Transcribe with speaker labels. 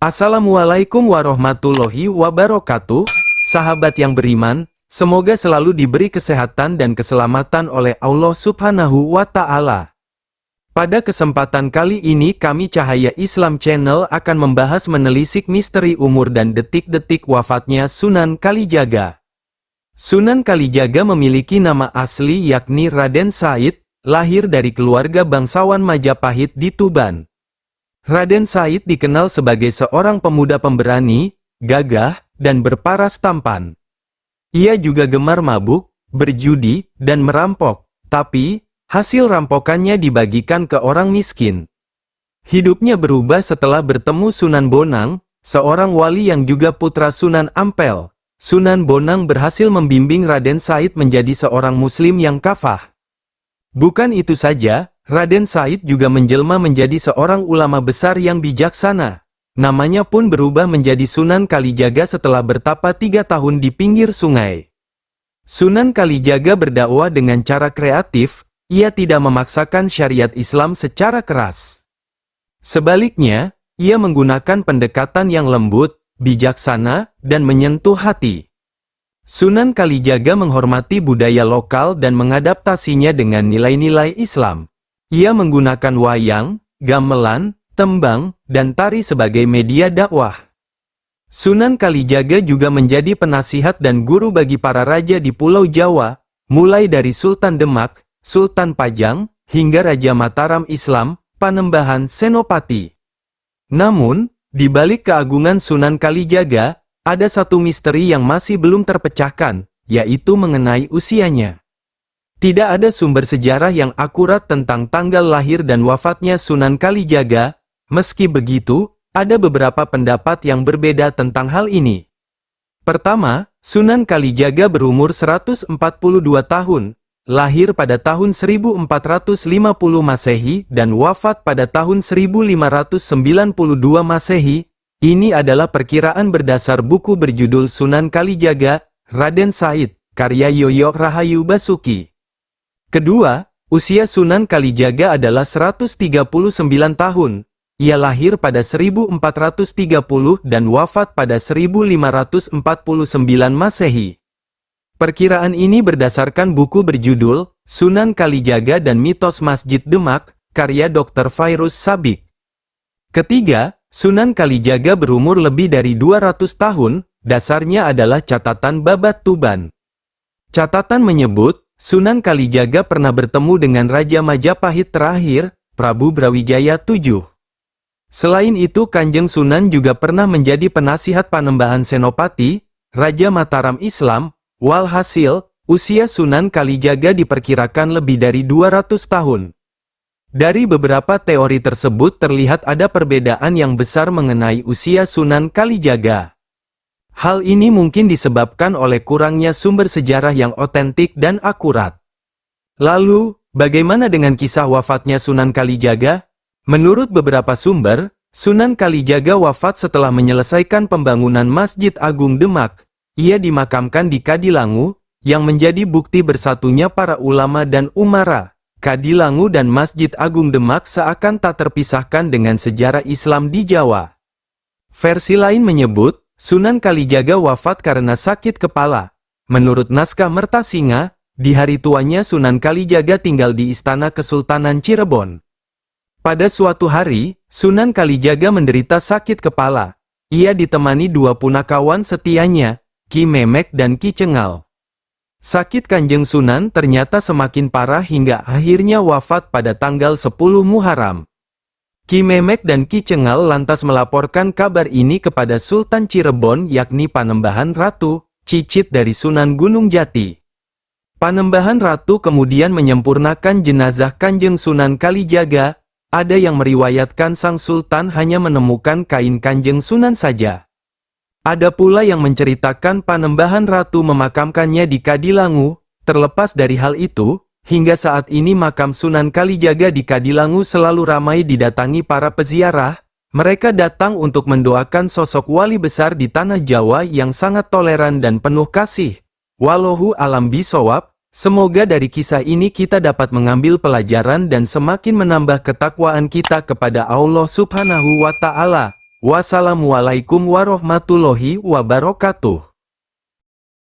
Speaker 1: Assalamualaikum warahmatullahi wabarakatuh, sahabat yang beriman, semoga selalu diberi kesehatan dan keselamatan oleh Allah Subhanahu wa Ta'ala. Pada kesempatan kali ini kami Cahaya Islam Channel akan membahas menelisik misteri umur dan detik-detik wafatnya Sunan Kalijaga. Sunan Kalijaga memiliki nama asli yakni Raden Said, lahir dari keluarga bangsawan Majapahit di Tuban. Raden Said dikenal sebagai seorang pemuda pemberani, gagah, dan berparas tampan. Ia juga gemar mabuk, berjudi, dan merampok, tapi hasil rampokannya dibagikan ke orang miskin. Hidupnya berubah setelah bertemu Sunan Bonang, seorang wali yang juga putra Sunan Ampel. Sunan Bonang berhasil membimbing Raden Said menjadi seorang muslim yang kafah. Bukan itu saja, Raden Said juga menjelma menjadi seorang ulama besar yang bijaksana. Namanya pun berubah menjadi Sunan Kalijaga setelah bertapa 3 tahun di pinggir sungai. Sunan Kalijaga berdakwah dengan cara kreatif, ia tidak memaksakan syariat Islam secara keras. Sebaliknya, ia menggunakan pendekatan yang lembut, bijaksana, dan menyentuh hati. Sunan Kalijaga menghormati budaya lokal dan mengadaptasinya dengan nilai-nilai Islam. Ia menggunakan wayang, gamelan, tembang, dan tari sebagai media dakwah. Sunan Kalijaga juga menjadi penasihat dan guru bagi para raja di Pulau Jawa, mulai dari Sultan Demak, Sultan Pajang, hingga Raja Mataram Islam, Panembahan Senopati. Namun, di balik keagungan Sunan Kalijaga, ada satu misteri yang masih belum terpecahkan, yaitu mengenai usianya. Tidak ada sumber sejarah yang akurat tentang tanggal lahir dan wafatnya Sunan Kalijaga. Meski begitu, ada beberapa pendapat yang berbeda tentang hal ini. Pertama, Sunan Kalijaga berumur 142 tahun, lahir pada tahun 1450 Masehi dan wafat pada tahun 1592 Masehi. Ini adalah perkiraan berdasar buku berjudul Sunan Kalijaga, Raden Said, karya Yoyo Rahayu Basuki. Kedua, usia Sunan Kalijaga adalah 139 tahun. Ia lahir pada 1430 dan wafat pada 1549 Masehi. Perkiraan ini berdasarkan buku berjudul Sunan Kalijaga dan Mitos Masjid Demak, karya Dr. Fairuz Sabik. Ketiga, Sunan Kalijaga berumur lebih dari 200 tahun, dasarnya adalah catatan Babat Tuban. Catatan menyebut, Sunan Kalijaga pernah bertemu dengan Raja Majapahit terakhir, Prabu Brawijaya VII. Selain itu Kanjeng Sunan juga pernah menjadi penasihat Panembahan Senopati, Raja Mataram Islam. Walhasil, usia Sunan Kalijaga diperkirakan lebih dari 200 tahun. Dari beberapa teori tersebut terlihat ada perbedaan yang besar mengenai usia Sunan Kalijaga. Hal ini mungkin disebabkan oleh kurangnya sumber sejarah yang otentik dan akurat. Lalu, bagaimana dengan kisah wafatnya Sunan Kalijaga? Menurut beberapa sumber, Sunan Kalijaga wafat setelah menyelesaikan pembangunan Masjid Agung Demak. Ia dimakamkan di Kadilangu, yang menjadi bukti bersatunya para ulama dan umara. Kadilangu dan Masjid Agung Demak seakan tak terpisahkan dengan sejarah Islam di Jawa. Versi lain menyebut, Sunan Kalijaga wafat karena sakit kepala. Menurut naskah Mertasinga, di hari tuanya Sunan Kalijaga tinggal di Istana Kesultanan Cirebon. Pada suatu hari, Sunan Kalijaga menderita sakit kepala. Ia ditemani 2 punakawan setianya, Ki Memek dan Ki Cengal. Sakit Kanjeng Sunan ternyata semakin parah hingga akhirnya wafat pada tanggal 10 Muharram. Ki Memek dan Ki Cengal lantas melaporkan kabar ini kepada Sultan Cirebon yakni Panembahan Ratu, cicit dari Sunan Gunung Jati. Panembahan Ratu kemudian menyempurnakan jenazah Kanjeng Sunan Kalijaga. Ada yang meriwayatkan sang Sultan hanya menemukan kain Kanjeng Sunan saja. Ada pula yang menceritakan Panembahan Ratu memakamkannya di Kadilangu. Terlepas dari hal itu, hingga saat ini makam Sunan Kalijaga di Kadilangu selalu ramai didatangi para peziarah. Mereka datang untuk mendoakan sosok wali besar di tanah Jawa yang sangat toleran dan penuh kasih. Wallahu alam bisawab, semoga dari kisah ini kita dapat mengambil pelajaran dan semakin menambah ketakwaan kita kepada Allah Subhanahu wa Ta'ala. Wassalamualaikum warahmatullahi wabarakatuh.